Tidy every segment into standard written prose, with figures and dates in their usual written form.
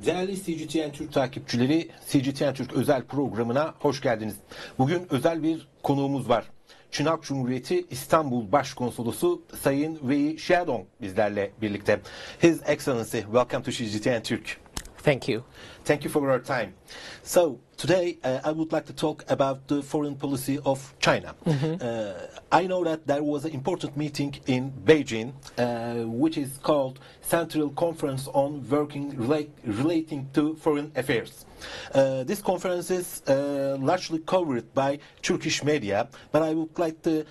Değerli CGTN Türk takipçileri, CGTN Türk özel programına hoş geldiniz. Bugün özel bir konuğumuz var. Çin Halk Cumhuriyeti İstanbul Başkonsolosu Sayın Wei Xiaodong bizlerle birlikte. His Excellency, welcome to CGTN Türk. Thank you. Thank you for your time. So, today I would like to talk about the foreign policy of China. I know that there was an important meeting in Beijing, which is called Central Conference on Working Relating to Foreign Affairs. This conference is largely covered by Turkish media, but I would like to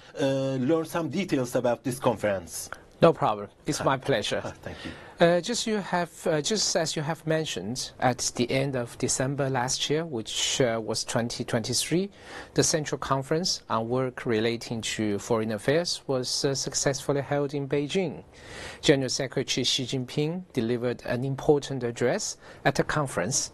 learn some details about this conference. No problem. It's my pleasure. Thank you. Just as you have mentioned, at the end of December last year, which was 2023, the Central Conference on Work Relating to Foreign Affairs was successfully held in Beijing. General Secretary Xi Jinping delivered an important address at the conference,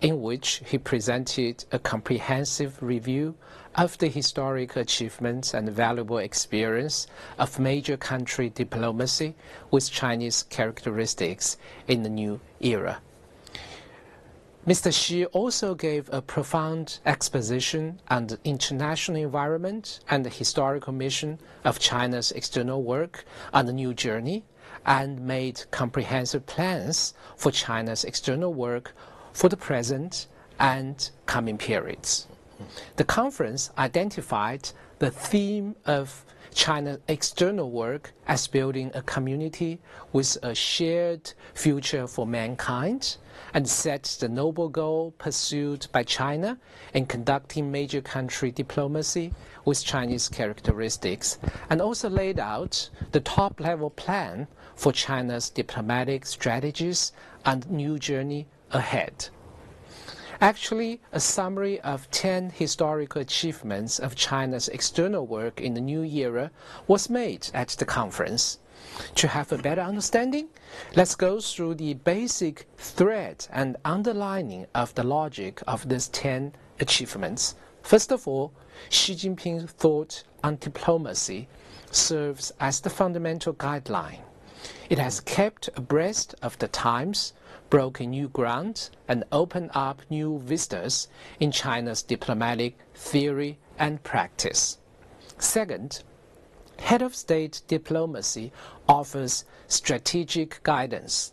in which he presented a comprehensive review of the historic achievements and valuable experience of major country diplomacy with Chinese characteristics in the new era. Mr. Xi also gave a profound exposition on the international environment and the historical mission of China's external work on the new journey, and made comprehensive plans for China's external work for the present and coming periods. The conference identified the theme of China's external work as building a community with a shared future for mankind, and set the noble goal pursued by China in conducting major country diplomacy with Chinese characteristics, and also laid out the top-level plan for China's diplomatic strategies and new journey ahead. Actually, a summary of 10 historical achievements of China's external work in the new era was made at the conference. To have a better understanding, let's go through the basic thread and underlining of the logic of these 10 achievements. First of all, Xi Jinping's thought on diplomacy serves as the fundamental guideline. It has kept abreast of the times, broken new ground, and opened up new vistas in China's diplomatic theory and practice. Second, head of state diplomacy offers strategic guidance.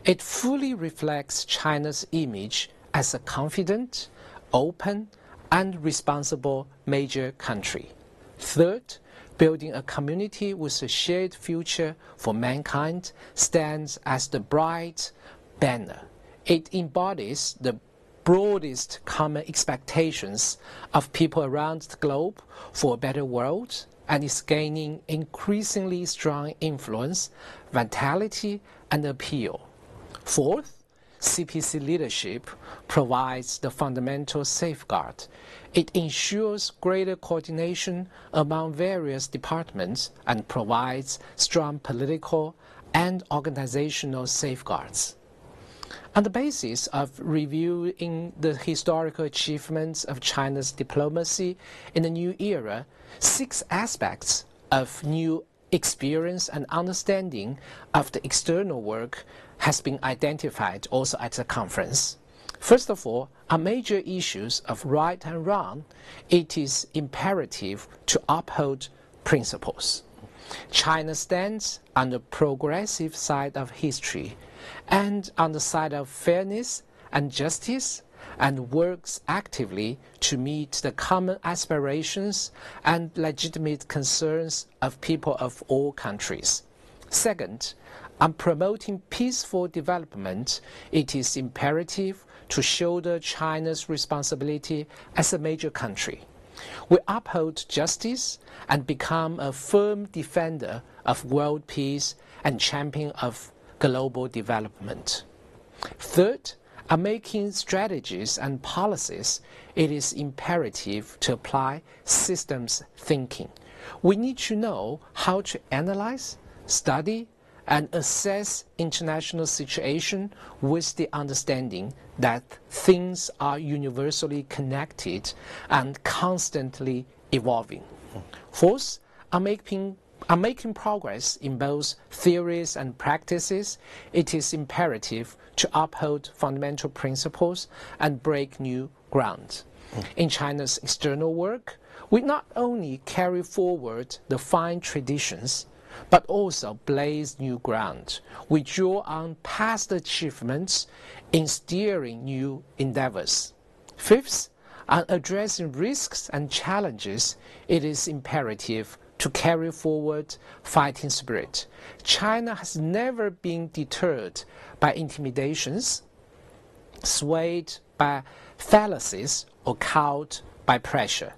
It fully reflects China's image as a confident, open, and responsible major country. Third, building a community with a shared future for mankind stands as the bright banner. It embodies the broadest common expectations of people around the globe for a better world, and is gaining increasingly strong influence, vitality, and appeal. Fourth, CPC leadership provides the fundamental safeguard. It ensures greater coordination among various departments and provides strong political and organizational safeguards. On the basis of reviewing the historical achievements of China's diplomacy in the new era, 6 aspects of new experience and understanding of the external work has been identified also at the conference. First of all, on major issues of right and wrong, it is imperative to uphold principles. China stands on the progressive side of history and on the side of fairness and justice, and works actively to meet the common aspirations and legitimate concerns of people of all countries. Second, on promoting peaceful development, it is imperative to shoulder China's responsibility as a major country. We uphold justice and become a firm defender of world peace and champion of global development. Third, on making strategies and policies, it is imperative to apply systems thinking. We need to know how to analyze, study, and assess international situation with the understanding that things are universally connected and constantly evolving. Fourth, on making are making progress in both theories and practices, it is imperative to uphold fundamental principles and break new ground. In China's external work, we not only carry forward the fine traditions, but also blaze new ground. We draw on past achievements in steering new endeavors. Fifth, on addressing risks and challenges, it is imperative to carry forward fighting spirit. China has never been deterred by intimidations, swayed by fallacies, or cowed by pressure.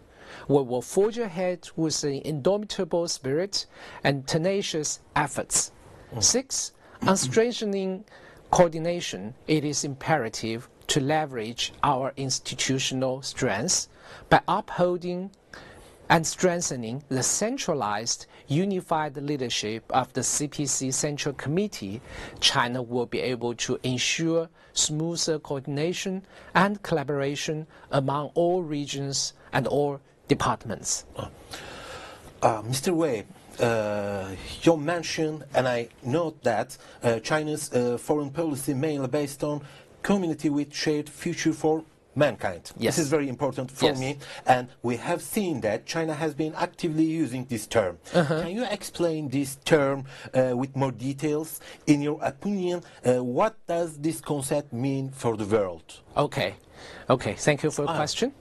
We will forge ahead with an indomitable spirit and tenacious efforts. Six, on strengthening coordination, it is imperative to leverage our institutional strengths by upholding and strengthening the centralized, unified leadership of the CPC Central Committee. China will be able to ensure smoother coordination and collaboration among all regions and all departments. Mr. Wei, you mentioned, and I note that China's foreign policy mainly based on community with shared future for mankind. Yes. This is very important for me, and we have seen that China has been actively using this term. Can you explain this term with more details? In your opinion, what does this concept mean for the world? Okay, thank you for your question.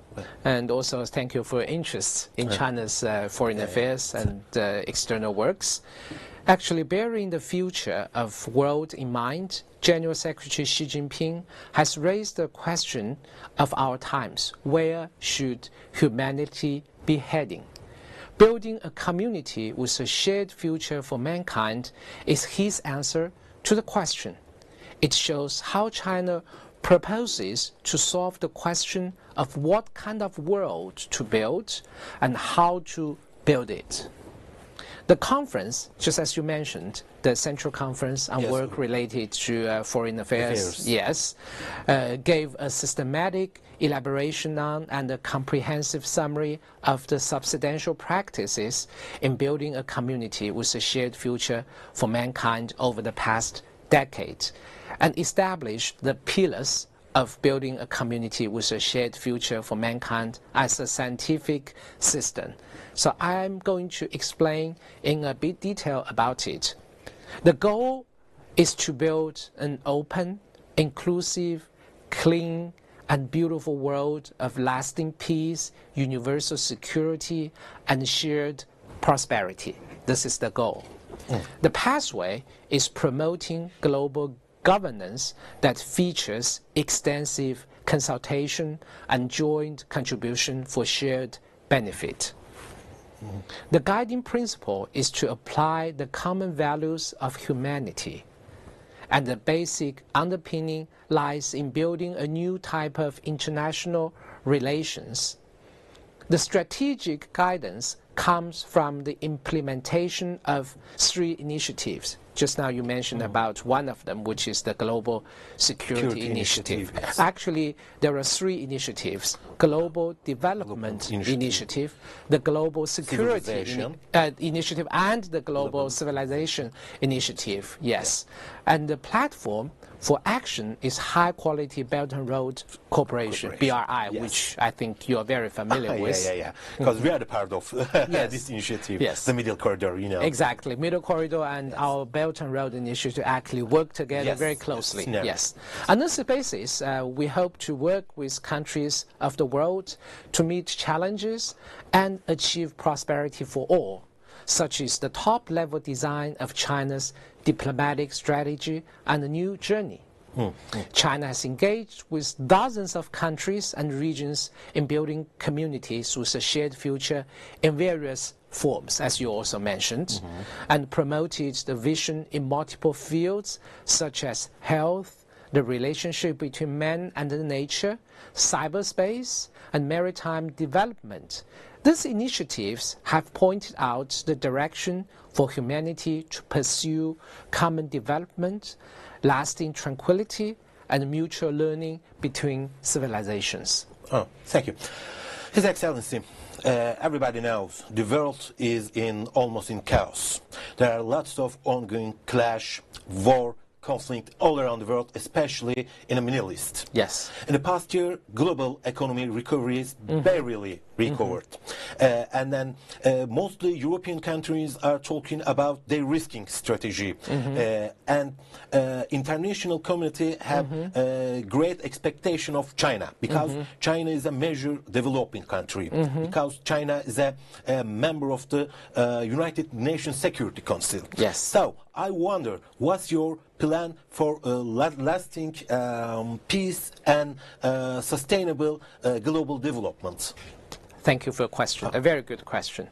And also thank you for your interest in China's foreign affairs and external works. Actually, bearing the future of world in mind, General Secretary Xi Jinping has raised the question of our times: where should humanity be heading? Building a community with a shared future for mankind is his answer to the question. It shows how China proposes to solve the question of what kind of world to build and how to build it. The conference, just as you mentioned, the Central Conference on Work related to Foreign Affairs, gave a systematic elaboration on and a comprehensive summary of the substantial practices in building a community with a shared future for mankind over the past decade, and established the pillars of building a community with a shared future for mankind as a scientific system. So I'm going to explain in a bit detail about it. The goal is to build an open, inclusive, clean, and beautiful world of lasting peace, universal security, and shared prosperity. This is the goal. The pathway is promoting global governance that features extensive consultation and joint contribution for shared benefit. The guiding principle is to apply the common values of humanity, and the basic underpinning lies in building a new type of international relations. The strategic guidance comes from the implementation of three initiatives. Just now you mentioned about one of them, which is the Global Security Initiative. Yes. Actually, there are three initiatives: Global Development Initiative, the Global Security Initiative, and the Global Civilization Initiative. Yes. And the platform for action is High Quality Belt and Road Cooperation, BRI, which I think you are very familiar with. Because we are the part of this initiative, the Middle Corridor, you know. Exactly, Middle Corridor and our Belt and Road Initiative actually work together very closely. On this basis, we hope to work with countries of the world to meet challenges and achieve prosperity for all, such as the top-level design of China's diplomatic strategy and a new journey. China has engaged with dozens of countries and regions in building communities with a shared future in various forms, as you also mentioned, and promoted the vision in multiple fields such as health, the relationship between man and nature, cyberspace, and maritime development. These initiatives have pointed out the direction for humanity to pursue common development, lasting tranquility, and mutual learning between civilizations. Thank you. His Excellency, Everybody knows the world is almost in chaos. There are lots of ongoing clash, war, conflict all around the world, especially in the Middle East. Yes. In the past year, global economy recovery is barely recovered. And then mostly European countries are talking about their risking strategy. And international community have great expectation of China, because China is a major developing country, because China is a member of the United Nations Security Council. Yes. So I wonder, what's your plan for lasting peace and sustainable global development? Thank you for your question. A very good question.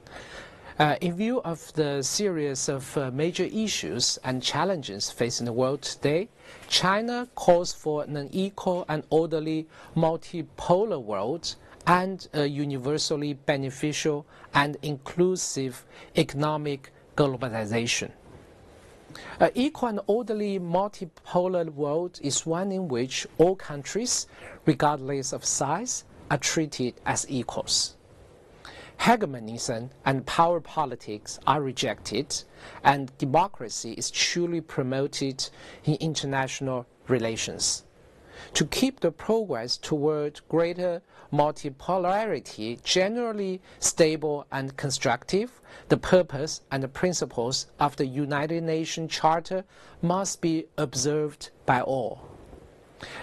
In view of the series of major issues and challenges facing the world today, China calls for an equal and orderly multipolar world and a universally beneficial and inclusive economic globalization. An equal and orderly multipolar world is one in which all countries, regardless of size, are treated as equals. Hegemonism and power politics are rejected, and democracy is truly promoted in international relations. To keep the progress toward greater multipolarity generally stable and constructive, the purpose and the principles of the United Nations Charter must be observed by all.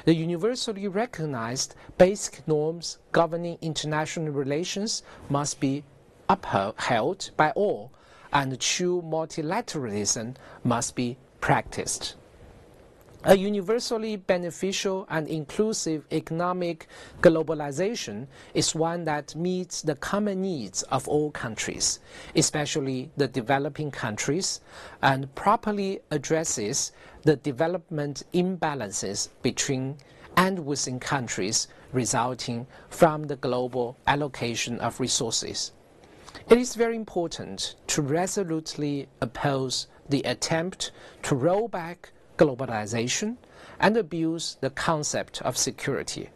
The universally recognized basic norms governing international relations must be upheld by all, and true multilateralism must be practiced. A universally beneficial and inclusive economic globalization is one that meets the common needs of all countries, especially the developing countries, and properly addresses the development imbalances between and within countries resulting from the global allocation of resources. It is very important to resolutely oppose the attempt to roll back globalization and abuse the concept of security,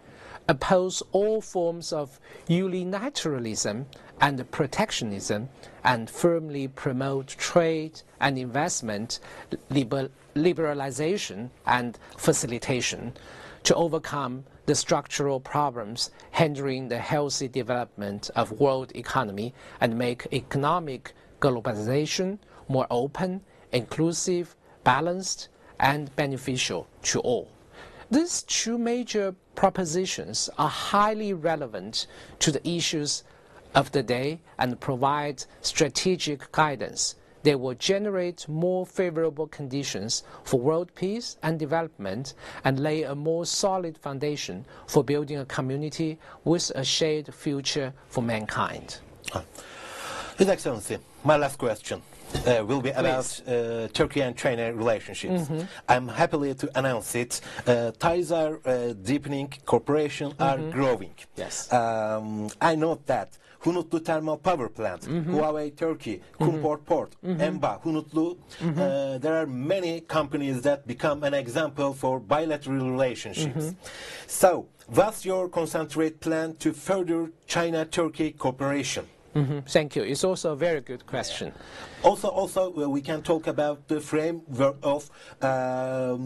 oppose all forms of unilateralism and protectionism, and firmly promote trade and investment liberalization and facilitation to overcome the structural problems hindering the healthy development of world economy and make economic globalization more open, inclusive, balanced, and beneficial to all. These two major propositions are highly relevant to the issues of the day and provide strategic guidance. They will generate more favorable conditions for world peace and development and lay a more solid foundation for building a community with a shared future for mankind. His Excellency, my last question will be about Turkey and China relationships. I'm happy to announce it. Ties are deepening, cooperation are growing. Yes. I note that Hunutlu Thermal Power Plant, Huawei Turkey, Kumport Port, Emba, Hunutlu, there are many companies that become an example for bilateral relationships. So, what's your concentrate plan to further China-Turkey cooperation? Thank you. It's also a very good question. Also, we can talk about the framework of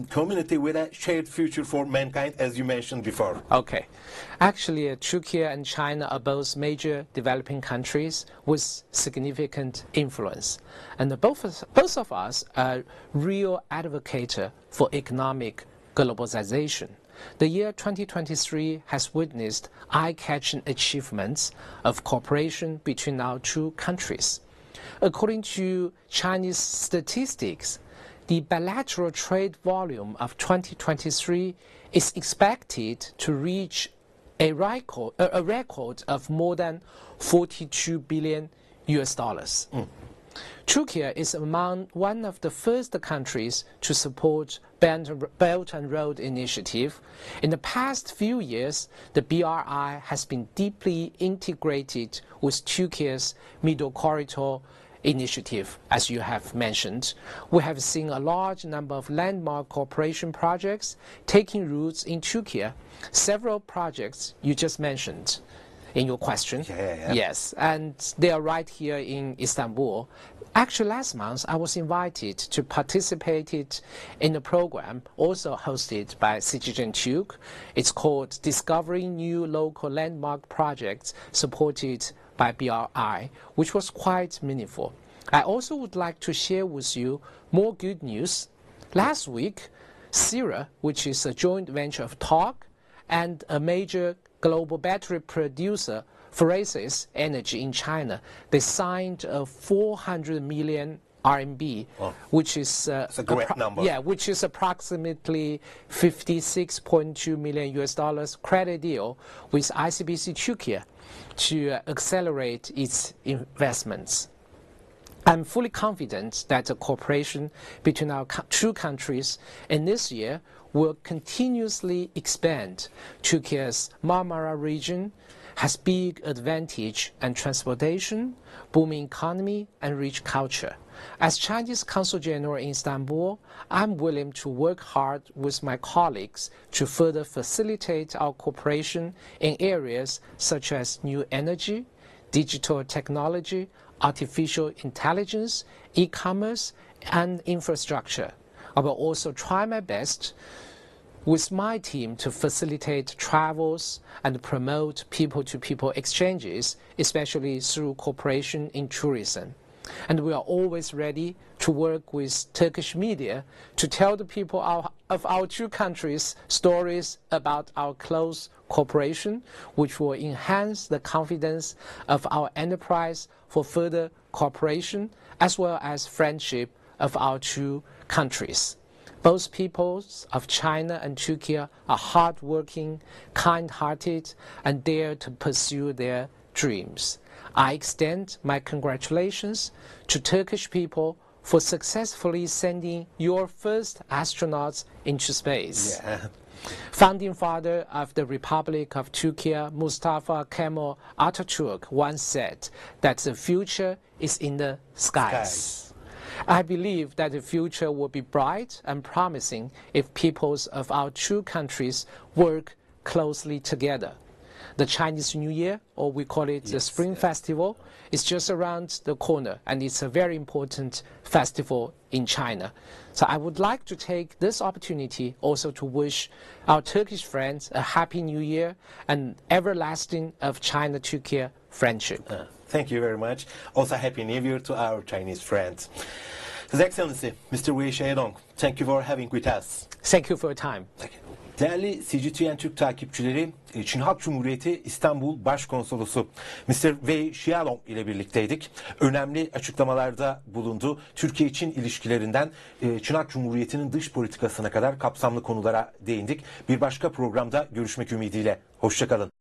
community with a shared future for mankind, as you mentioned before. Okay. Actually, Turkey and China are both major developing countries with significant influence. And both of us are real advocates for economic globalization. The year 2023 has witnessed eye-catching achievements of cooperation between our two countries. According to Chinese statistics, the bilateral trade volume of 2023 is expected to reach a record of more than $42 billion. Turkey is among one of the first countries to support Belt and Road Initiative. In the past few years, the BRI has been deeply integrated with Turkey's Middle Corridor Initiative, as you have mentioned. We have seen a large number of landmark cooperation projects taking roots in Turkey. Several projects you just mentioned in your question. Yeah. Yes, and they are right here in Istanbul. Actually, last month I was invited to participate in a program also hosted by CGTN Türk. It's called Discovering New Local Landmark Projects, supported by BRI, which was quite meaningful. I also would like to share with you more good news. Last week, Sierra, which is a joint venture of Talk and a major global battery producer, Fluence's Energy in China, they signed a 400 million RMB, which is it's a great number. Yeah, which is approximately $56.2 million US dollars credit deal with ICBC Turkey to accelerate its investments. I'm fully confident that the cooperation between our two countries in this year will continuously expand. Turkey's Marmara region has big advantage in transportation, booming economy, and rich culture. As Chinese Consul General in Istanbul, I'm willing to work hard with my colleagues to further facilitate our cooperation in areas such as new energy, digital technology, artificial intelligence, e-commerce, and infrastructure. I will also try my best with my team to facilitate travels and promote people-to-people exchanges, especially through cooperation in tourism. And we are always ready to work with Turkish media to tell the people of our two countries stories about our close cooperation, which will enhance the confidence of our enterprise for further cooperation, as well as friendship of our two countries. Both peoples of China and Turkey are hardworking, kind-hearted, and dare to pursue their dreams. I extend my congratulations to Turkish people for successfully sending your first astronauts into space. Yeah. Founding father of the Republic of Turkey, Mustafa Kemal Atatürk, once said that the future is in the skies. I believe that the future will be bright and promising if peoples of our two countries work closely together. The Chinese New Year, or we call it the Spring Festival, is just around the corner, and it's a very important festival in China. So I would like to take this opportunity also to wish our Turkish friends a Happy New Year and everlasting of China-Turkey friendship. Thank you very much. Also, Happy New Year to our Chinese friends. His Excellency, Mr. Wei Xiaodong, thank you for having with us. Thank you for your time. Değerli CGTN Türk takipçileri, Çin Halk Cumhuriyeti İstanbul Başkonsolosu Mr. Wei Xiaodong ile birlikteydik. Önemli açıklamalarda bulundu. Türkiye-Çin ilişkilerinden Çin Halk Cumhuriyeti'nin dış politikasına kadar kapsamlı konulara değindik. Bir başka programda görüşmek ümidiyle. Hoşça kalın.